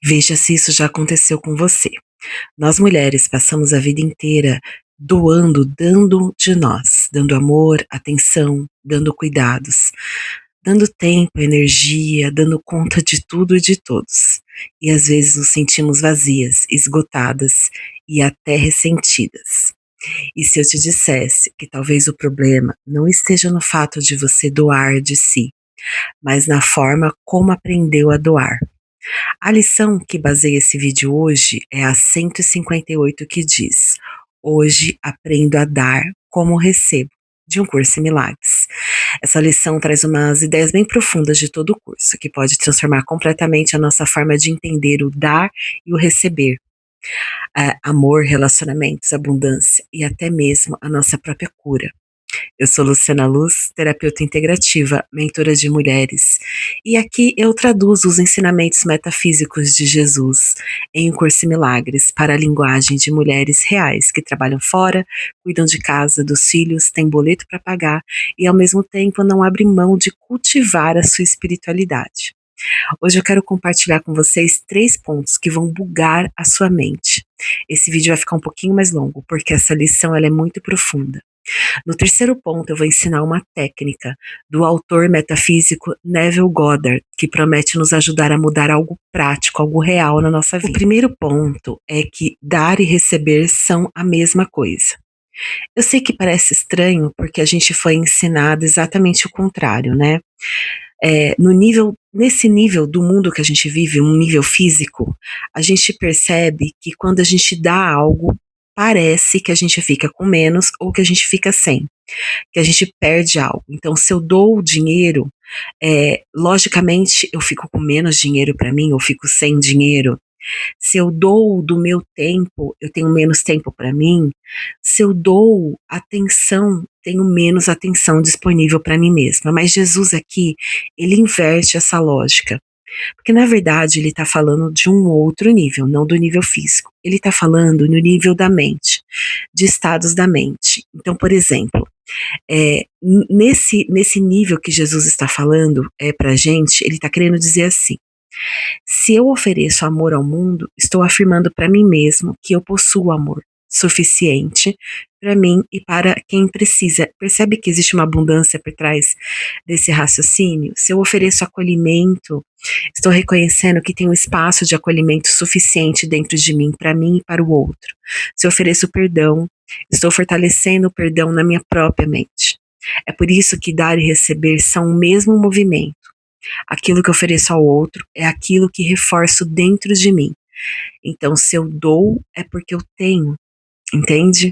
Veja se isso já aconteceu com você. Nós mulheres passamos a vida inteira doando, dando de nós, dando amor, atenção, dando cuidados, dando tempo, energia, dando conta de tudo e de todos. E às vezes nos sentimos vazias, esgotadas e até ressentidas. E se eu te dissesse que talvez o problema não esteja no fato de você doar de si, mas na forma como aprendeu a doar? A lição que baseia esse vídeo hoje é a 158, que diz: Hoje aprendo a dar como recebo, de Um Curso em Milagres. Essa lição traz umas ideias bem profundas de todo o curso, que pode transformar completamente a nossa forma de entender o dar e o receber. Amor, relacionamentos, abundância e até mesmo a nossa própria cura. Eu sou Luciana Luz, terapeuta integrativa, mentora de mulheres, e aqui eu traduzo os ensinamentos metafísicos de Jesus em Um Curso em Milagres para a linguagem de mulheres reais que trabalham fora, cuidam de casa, dos filhos, têm boleto para pagar e ao mesmo tempo não abrem mão de cultivar a sua espiritualidade. Hoje eu quero compartilhar com vocês 3 pontos que vão bugar a sua mente. Esse vídeo vai ficar um pouquinho mais longo, porque essa lição ela é muito profunda. No terceiro ponto, eu vou ensinar uma técnica do autor metafísico Neville Goddard, que promete nos ajudar a mudar algo prático, algo real na nossa vida. O primeiro ponto é que dar e receber são a mesma coisa. Eu sei que parece estranho, porque a gente foi ensinado exatamente o contrário, né? Nesse nível do mundo que a gente vive, um nível físico, a gente percebe que quando a gente dá algo, parece que a gente fica com menos ou que a gente fica sem, que a gente perde algo. Então, se eu dou o dinheiro, logicamente eu fico com menos dinheiro para mim, ou fico sem dinheiro. Se eu dou do meu tempo, eu tenho menos tempo para mim. Se eu dou atenção, tenho menos atenção disponível para mim mesma. Mas Jesus aqui, ele inverte essa lógica. Porque na verdade ele está falando de um outro nível, não do nível físico. Ele está falando no nível da mente, de estados da mente. Então, por exemplo, nesse nível que Jesus está falando para a gente, ele está querendo dizer assim: se eu ofereço amor ao mundo, estou afirmando para mim mesmo que eu possuo amor suficiente para mim e para quem precisa. Percebe que existe uma abundância por trás desse raciocínio? Se eu ofereço acolhimento, estou reconhecendo que tem um espaço de acolhimento suficiente dentro de mim para mim e para o outro. Se eu ofereço perdão, estou fortalecendo o perdão na minha própria mente. É por isso que dar e receber são o mesmo movimento. Aquilo que eu ofereço ao outro é aquilo que reforço dentro de mim. Então, se eu dou, é porque eu tenho, entende?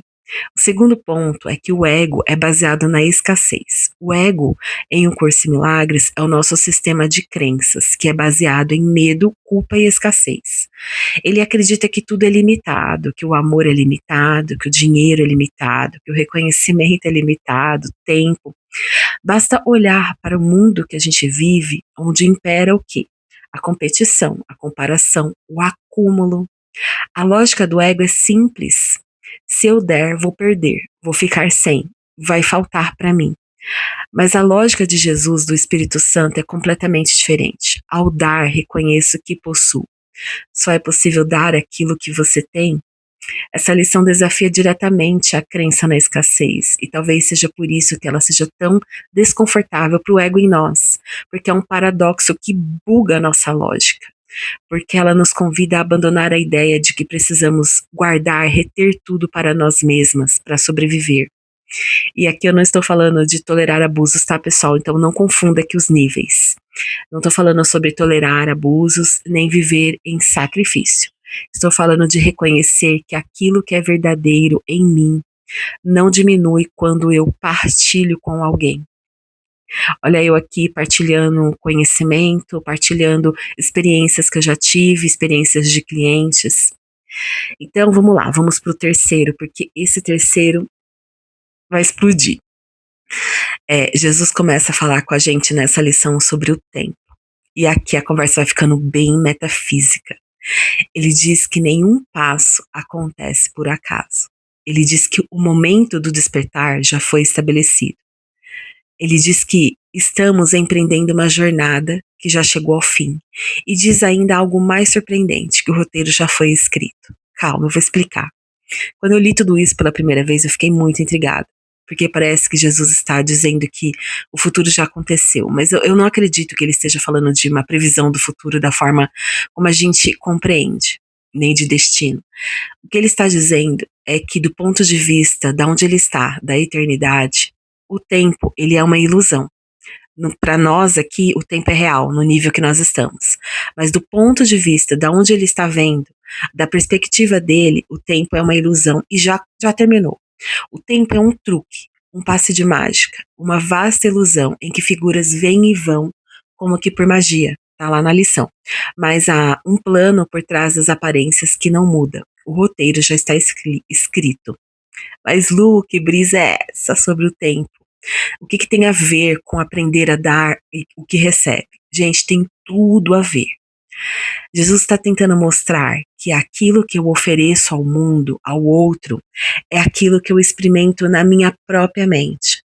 O segundo ponto é que o ego é baseado na escassez. O ego, em Um Curso em Milagres, é o nosso sistema de crenças, que é baseado em medo, culpa e escassez. Ele acredita que tudo é limitado, que o amor é limitado, que o dinheiro é limitado, que o reconhecimento é limitado, tempo. Basta olhar para o mundo que a gente vive, onde impera o quê? A competição, a comparação, o acúmulo. A lógica do ego é simples. Se eu der, vou perder, vou ficar sem, vai faltar para mim. Mas a lógica de Jesus, do Espírito Santo, é completamente diferente. Ao dar, reconheço que possuo. Só é possível dar aquilo que você tem. Essa lição desafia diretamente a crença na escassez, e talvez seja por isso que ela seja tão desconfortável para o ego em nós, porque é um paradoxo que buga a nossa lógica, porque ela nos convida a abandonar a ideia de que precisamos guardar, reter tudo para nós mesmas, para sobreviver. E aqui eu não estou falando de tolerar abusos, tá, pessoal? Então não confunda aqui os níveis. Não estou falando sobre tolerar abusos, nem viver em sacrifício. Estou falando de reconhecer que aquilo que é verdadeiro em mim não diminui quando eu partilho com alguém. Olha, eu aqui partilhando conhecimento, partilhando experiências que eu já tive, experiências de clientes. Então vamos lá, vamos para o terceiro, porque esse terceiro vai explodir. Jesus começa a falar com a gente nessa lição sobre o tempo. E aqui a conversa vai ficando bem metafísica. Ele diz que nenhum passo acontece por acaso. Ele diz que o momento do despertar já foi estabelecido. Ele diz que estamos empreendendo uma jornada que já chegou ao fim. E diz ainda algo mais surpreendente, que o roteiro já foi escrito. Calma, eu vou explicar. Quando eu li tudo isso pela primeira vez, eu fiquei muito intrigada, porque parece que Jesus está dizendo que o futuro já aconteceu, mas eu não acredito que ele esteja falando de uma previsão do futuro da forma como a gente compreende, nem de destino. O que ele está dizendo é que, do ponto de vista da onde ele está, da eternidade, o tempo ele é uma ilusão. Para nós aqui, o tempo é real, no nível que nós estamos. Mas do ponto de vista da onde ele está vendo, da perspectiva dele, o tempo é uma ilusão e já terminou. O tempo é um truque, um passe de mágica, uma vasta ilusão em que figuras vêm e vão, como que por magia, tá lá na lição. Mas há um plano por trás das aparências que não muda. O roteiro já está escrito. Mas Lu, que brisa é essa sobre o tempo? O que tem a ver com aprender a dar e o que recebe? Gente, tem tudo a ver. Jesus está tentando mostrar que aquilo que eu ofereço ao mundo, ao outro, é aquilo que eu experimento na minha própria mente.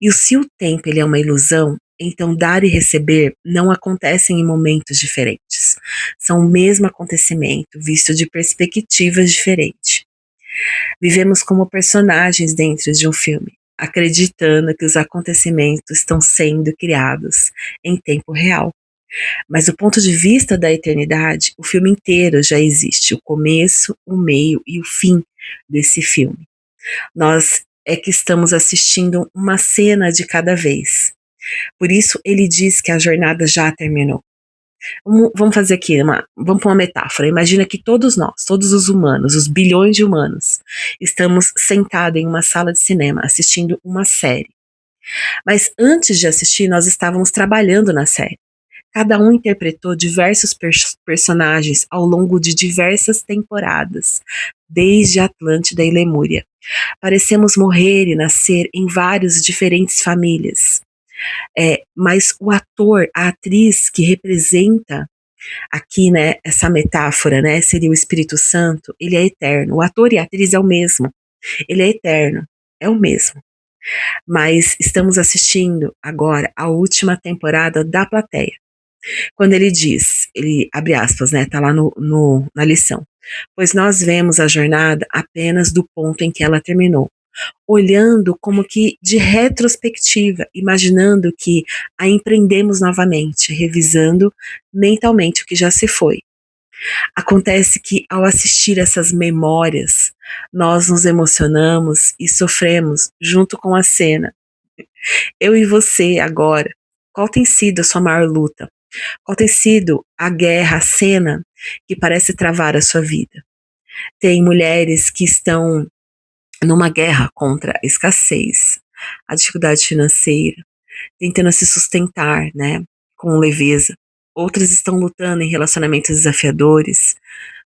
E se o tempo ele é uma ilusão, então dar e receber não acontecem em momentos diferentes. São o mesmo acontecimento, visto de perspectivas diferentes. Vivemos como personagens dentro de um filme, acreditando que os acontecimentos estão sendo criados em tempo real. Mas do ponto de vista da eternidade, o filme inteiro já existe, o começo, o meio e o fim desse filme. Nós é que estamos assistindo uma cena de cada vez. Por isso ele diz que a jornada já terminou. Vamos fazer aqui, vamos para uma metáfora. Imagina que todos nós, todos os humanos, os bilhões de humanos, estamos sentados em uma sala de cinema assistindo uma série. Mas antes de assistir, nós estávamos trabalhando na série. Cada um interpretou diversos personagens ao longo de diversas temporadas, desde Atlântida e Lemúria. Parecemos morrer e nascer em várias diferentes famílias. Mas o ator, a atriz que representa aqui, né, essa metáfora, né, seria o Espírito Santo, ele é eterno. O ator e a atriz é o mesmo. Ele é eterno, é o mesmo. Mas estamos assistindo agora a última temporada da plateia. Quando ele diz, ele abre aspas, né, tá lá na lição. Pois nós vemos a jornada apenas do ponto em que ela terminou, olhando como que de retrospectiva, imaginando que a empreendemos novamente, revisando mentalmente o que já se foi. Acontece que ao assistir essas memórias, nós nos emocionamos e sofremos junto com a cena. Eu e você agora, qual tem sido a sua maior luta? Qual tem sido a guerra, a cena que parece travar a sua vida? Tem mulheres que estão numa guerra contra a escassez, a dificuldade financeira, tentando se sustentar, né, com leveza. Outras estão lutando em relacionamentos desafiadores,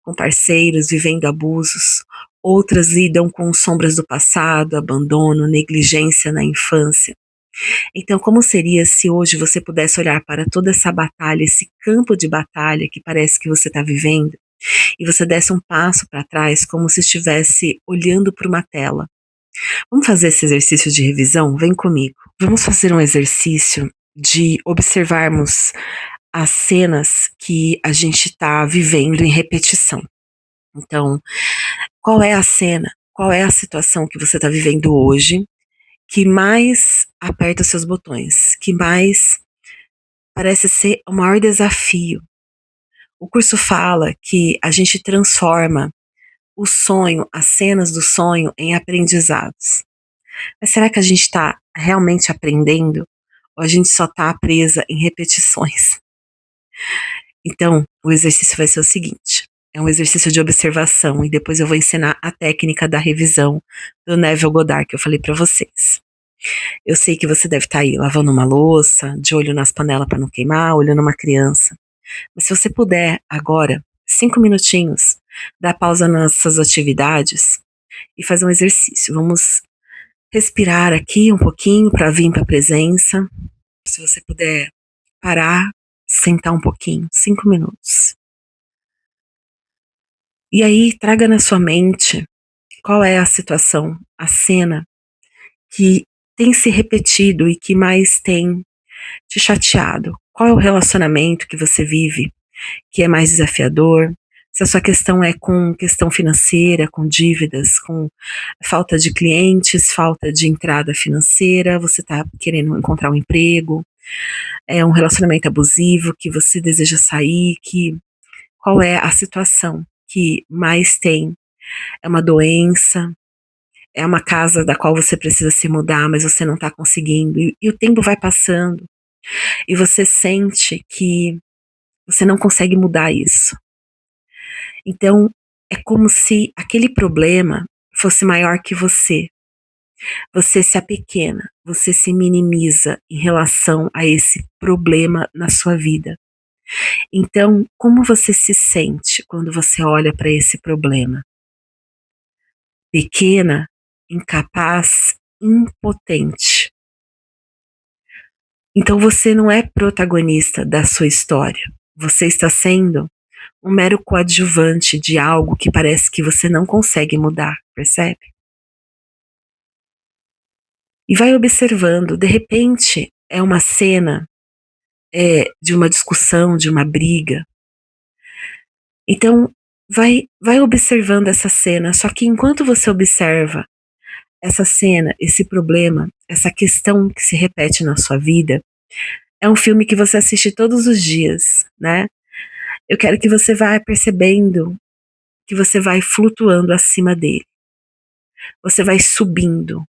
com parceiros vivendo abusos. Outras lidam com sombras do passado, abandono, negligência na infância. Então, como seria se hoje você pudesse olhar para toda essa batalha, esse campo de batalha que parece que você está vivendo, e você desse um passo para trás, como se estivesse olhando para uma tela? Vamos fazer esse exercício de revisão? Vem comigo. Vamos fazer um exercício de observarmos as cenas que a gente está vivendo em repetição. Então, qual é a cena? Qual é a situação que você está vivendo hoje que mais aperta os seus botões, que mais parece ser o maior desafio? O curso fala que a gente transforma o sonho, as cenas do sonho, em aprendizados. Mas será que a gente está realmente aprendendo? Ou a gente só está presa em repetições? Então, o exercício vai ser o seguinte: é um exercício de observação e depois eu vou ensinar a técnica da revisão do Neville Goddard que eu falei para vocês. Eu sei que você deve estar aí lavando uma louça, de olho nas panelas para não queimar, olhando uma criança. Mas se você puder agora, 5 minutinhos, dar pausa nas suas atividades e fazer um exercício. Vamos respirar aqui um pouquinho para vir para a presença. Se você puder parar, sentar um pouquinho, 5 minutos. E aí traga na sua mente qual é a situação, a cena que tem se repetido e que mais tem te chateado? Qual é o relacionamento que você vive que é mais desafiador? Se a sua questão é com questão financeira, com dívidas, com falta de clientes, falta de entrada financeira, você está querendo encontrar um emprego, é um relacionamento abusivo que você deseja sair, qual é a situação que mais tem? É uma doença? É uma casa da qual você precisa se mudar, mas você não está conseguindo, e o tempo vai passando, e você sente que você não consegue mudar isso. Então, é como se aquele problema fosse maior que você. Você se apequena, você se minimiza em relação a esse problema na sua vida. Então, como você se sente quando você olha para esse problema? Pequena, incapaz, impotente. Então você não é protagonista da sua história. Você está sendo um mero coadjuvante de algo que parece que você não consegue mudar, percebe? E vai observando, de repente é uma cena de uma discussão, de uma briga. Então vai observando essa cena, só que enquanto você observa essa cena, esse problema, essa questão que se repete na sua vida, é um filme que você assiste todos os dias, né? Eu quero que você vá percebendo que você vai flutuando acima dele. Você vai subindo.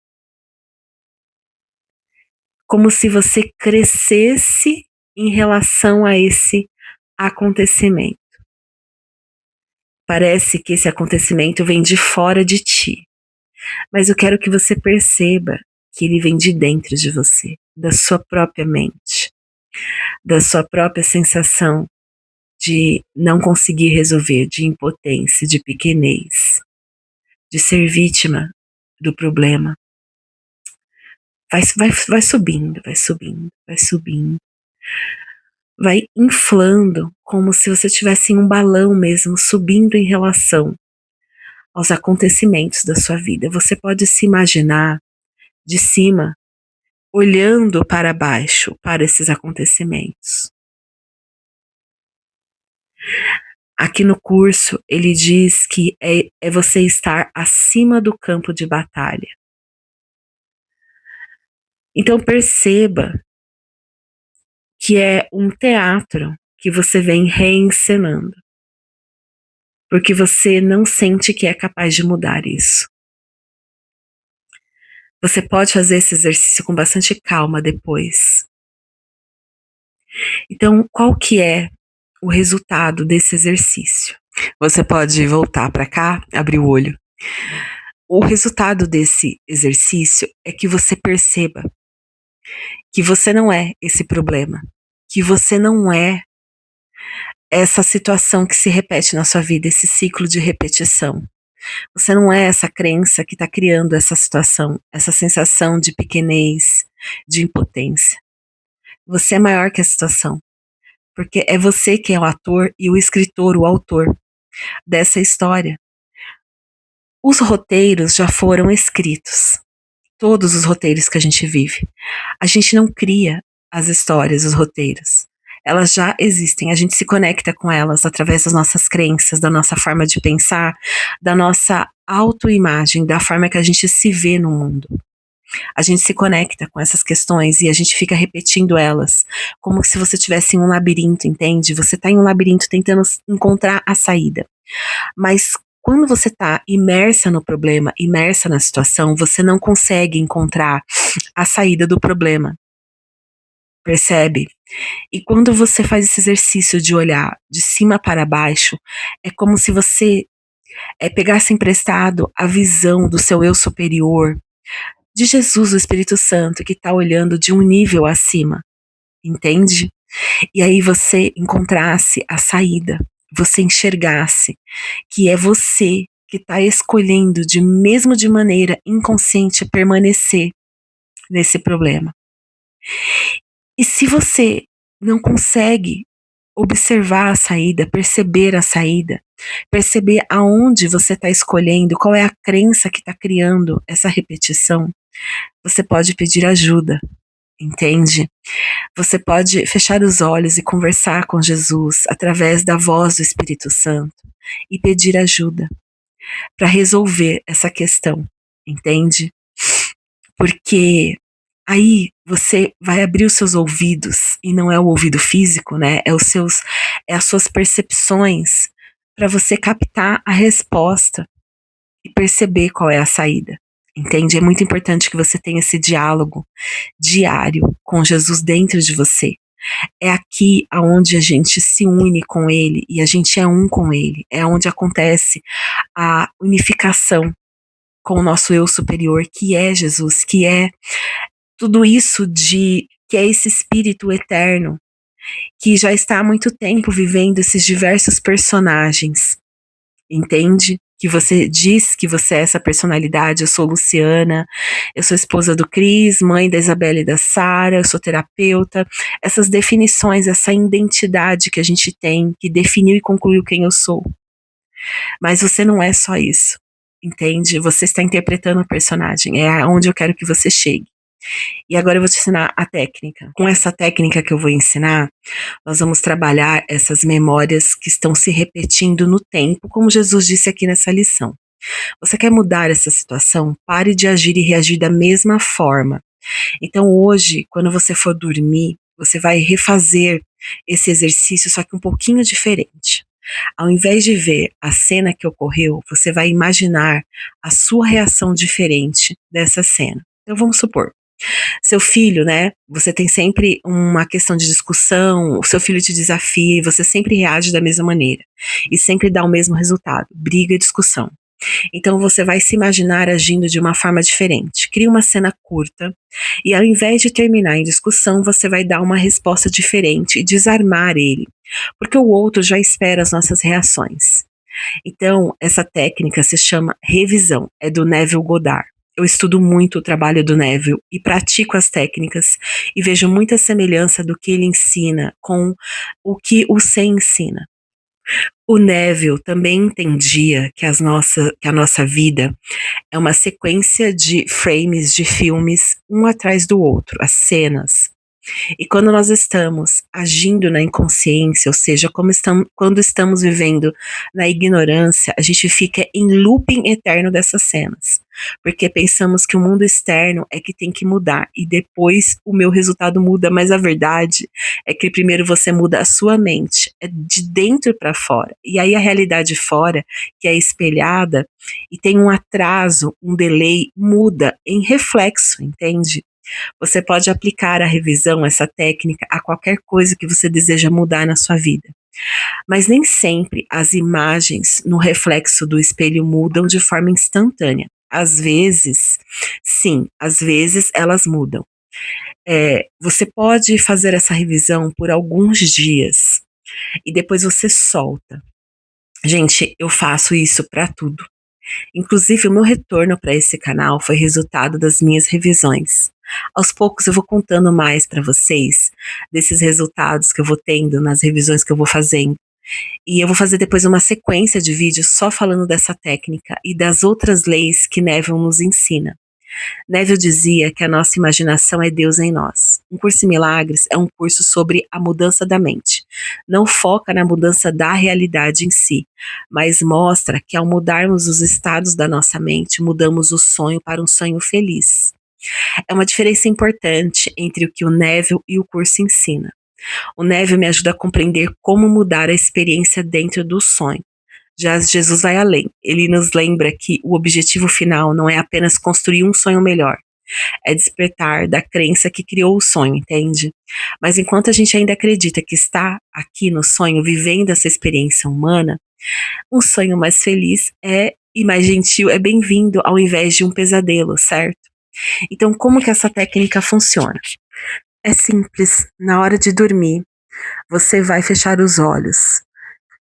Como se você crescesse em relação a esse acontecimento. Parece que esse acontecimento vem de fora de ti. Mas eu quero que você perceba que ele vem de dentro de você, da sua própria mente, da sua própria sensação de não conseguir resolver, de impotência, de pequenez, de ser vítima do problema. Vai subindo, vai subindo, vai subindo. Vai inflando como se você estivesse em um balão mesmo, subindo em relação aos acontecimentos da sua vida. Você pode se imaginar de cima, olhando para baixo, para esses acontecimentos. Aqui no curso, ele diz que é você estar acima do campo de batalha. Então perceba que é um teatro que você vem reencenando, porque você não sente que é capaz de mudar isso. Você pode fazer esse exercício com bastante calma depois. Então, qual que é o resultado desse exercício? Você pode voltar para cá, abrir o olho. O resultado desse exercício é que você perceba que você não é esse problema, que você não é essa situação que se repete na sua vida, esse ciclo de repetição. Você não é essa crença que está criando essa situação, essa sensação de pequenez, de impotência. Você é maior que a situação, porque é você que é o ator e o escritor, o autor dessa história. Os roteiros já foram escritos, todos os roteiros que a gente vive. A gente não cria as histórias, os roteiros. Elas já existem, a gente se conecta com elas através das nossas crenças, da nossa forma de pensar, da nossa autoimagem, da forma que a gente se vê no mundo. A gente se conecta com essas questões e a gente fica repetindo elas, como se você estivesse em um labirinto, entende? Você está em um labirinto tentando encontrar a saída. Mas quando você está imersa no problema, imersa na situação, você não consegue encontrar a saída do problema. Percebe? E quando você faz esse exercício de olhar de cima para baixo, é como se você pegasse emprestado a visão do seu eu superior, de Jesus, o Espírito Santo, que está olhando de um nível acima, entende? E aí você encontrasse a saída, você enxergasse que é você que está escolhendo, mesmo de maneira inconsciente, permanecer nesse problema. E se você não consegue observar a saída, perceber aonde você está escolhendo, qual é a crença que está criando essa repetição, Você pode pedir ajuda, entende? Você pode fechar os olhos e conversar com Jesus através da voz do Espírito Santo e pedir ajuda para resolver essa questão, entende? Porque aí você vai abrir os seus ouvidos, e não é o ouvido físico, né? É as suas percepções para você captar a resposta e perceber qual é a saída. Entende? É muito importante que você tenha esse diálogo diário com Jesus dentro de você. É aqui aonde a gente se une com ele e a gente é um com ele. É onde acontece a unificação com o nosso eu superior, que é Jesus, que é tudo isso que é esse espírito eterno que já está há muito tempo vivendo esses diversos personagens, entende? Que você diz que você é essa personalidade. Eu sou Luciana, eu sou esposa do Cris, mãe da Isabela e da Sara, eu sou terapeuta. Essas definições, essa identidade que a gente tem, que definiu e concluiu quem eu sou. Mas você não é só isso, entende? Você está interpretando o personagem, é onde eu quero que você chegue. E agora eu vou te ensinar a técnica. Com essa técnica que eu vou ensinar, nós vamos trabalhar essas memórias que estão se repetindo no tempo, como Jesus disse aqui nessa lição. Você quer mudar essa situação? Pare de agir e reagir da mesma forma. Então hoje, quando você for dormir, você vai refazer esse exercício, só que um pouquinho diferente. Ao invés de ver a cena que ocorreu, você vai imaginar a sua reação diferente dessa cena. Então vamos supor, seu filho, né? Você tem sempre uma questão de discussão, o seu filho te desafia e você sempre reage da mesma maneira. E sempre dá o mesmo resultado, briga e discussão. Então você vai se imaginar agindo de uma forma diferente. Cria uma cena curta e ao invés de terminar em discussão, você vai dar uma resposta diferente e desarmar ele, porque o outro já espera as nossas reações. Então, essa técnica se chama revisão, é do Neville Goddard. Eu estudo muito o trabalho do Neville e pratico as técnicas e vejo muita semelhança do que ele ensina com o que o Sen ensina. O Neville também entendia que a nossa vida é uma sequência de frames de filmes, um atrás do outro, as cenas. E quando nós estamos agindo na inconsciência, ou seja, quando estamos vivendo na ignorância, a gente fica em looping eterno dessas cenas. Porque pensamos que o mundo externo é que tem que mudar e depois o meu resultado muda, mas a verdade é que primeiro você muda a sua mente, é de dentro para fora. E aí a realidade fora, que é espelhada e tem um atraso, um delay, muda em reflexo, entende? Você pode aplicar a revisão, essa técnica, a qualquer coisa que você deseja mudar na sua vida. Mas nem sempre as imagens no reflexo do espelho mudam de forma instantânea. Às vezes, sim, às vezes elas mudam. Você pode fazer essa revisão por alguns dias e depois você solta. Gente, eu faço isso para tudo. Inclusive, o meu retorno para esse canal foi resultado das minhas revisões. Aos poucos eu vou contando mais para vocês desses resultados que eu vou tendo nas revisões que eu vou fazendo. E eu vou fazer depois uma sequência de vídeos só falando dessa técnica e das outras leis que Neville nos ensina. Neville dizia que a nossa imaginação é Deus em nós. Um curso em milagres é um curso sobre a mudança da mente. Não foca na mudança da realidade em si, mas mostra que ao mudarmos os estados da nossa mente, mudamos o sonho para um sonho feliz. É uma diferença importante entre o que o Neville e o curso ensina. O Neville me ajuda a compreender como mudar a experiência dentro do sonho. Já Jesus vai além. Ele nos lembra que o objetivo final não é apenas construir um sonho melhor, é despertar da crença que criou o sonho, entende? Mas enquanto a gente ainda acredita que está aqui no sonho, vivendo essa experiência humana, um sonho mais feliz e mais gentil é bem-vindo ao invés de um pesadelo, certo? Então, como que essa técnica funciona? É simples. Na hora de dormir, você vai fechar os olhos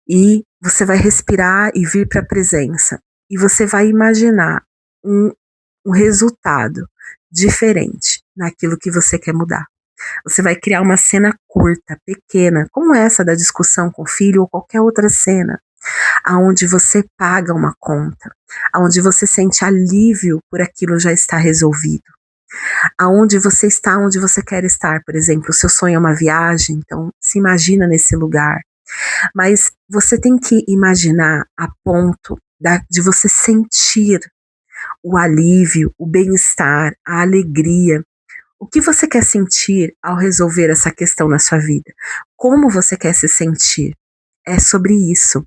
e você vai respirar e vir para a presença. E você vai imaginar um resultado diferente naquilo que você quer mudar. Você vai criar uma cena curta, pequena, como essa da discussão com o filho ou qualquer outra cena, aonde você paga uma conta, aonde você sente alívio por aquilo já estar resolvido. Aonde você está, onde você quer estar, por exemplo, o seu sonho é uma viagem, então se imagina nesse lugar. Mas você tem que imaginar a ponto de você sentir o alívio, o bem-estar, a alegria. O que você quer sentir ao resolver essa questão na sua vida? Como você quer se sentir? É sobre isso.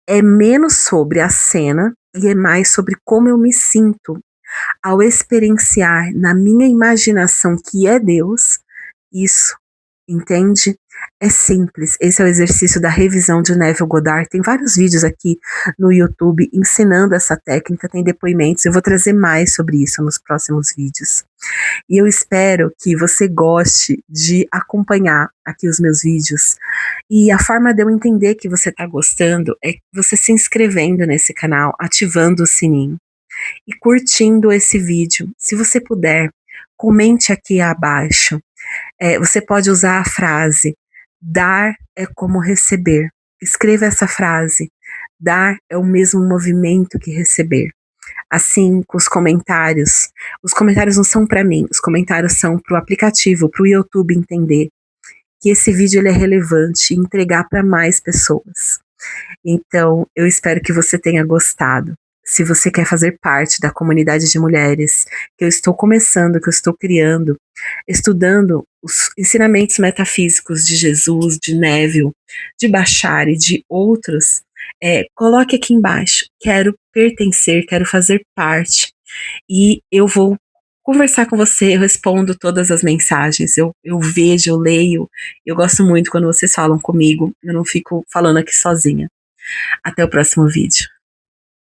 É menos sobre a cena e é mais sobre como eu me sinto ao experienciar na minha imaginação que é Deus isso, entende? É simples. Esse é o exercício da revisão de Neville Goddard. Tem vários vídeos aqui no YouTube ensinando essa técnica, tem depoimentos. Eu vou trazer mais sobre isso nos próximos vídeos. E eu espero que você goste de acompanhar aqui os meus vídeos. E a forma de eu entender que você está gostando é você se inscrevendo nesse canal, ativando o sininho e curtindo esse vídeo. Se você puder, comente aqui abaixo. Você pode usar a frase: dar é como receber. Escreva essa frase: dar é o mesmo movimento que receber. Assim, com os comentários. Os comentários não são para mim, os comentários são para o aplicativo, para o YouTube entender que esse vídeo ele é relevante e entregar para mais pessoas. Então, eu espero que você tenha gostado. Se você quer fazer parte da comunidade de mulheres que eu estou começando, que eu estou criando, estudando os ensinamentos metafísicos de Jesus, de Neville, de Bashar e de outros, coloque aqui embaixo. Quero pertencer, quero fazer parte. E eu vou conversar com você, eu respondo todas as mensagens, eu vejo, eu leio. Eu gosto muito quando vocês falam comigo, eu não fico falando aqui sozinha. Até o próximo vídeo.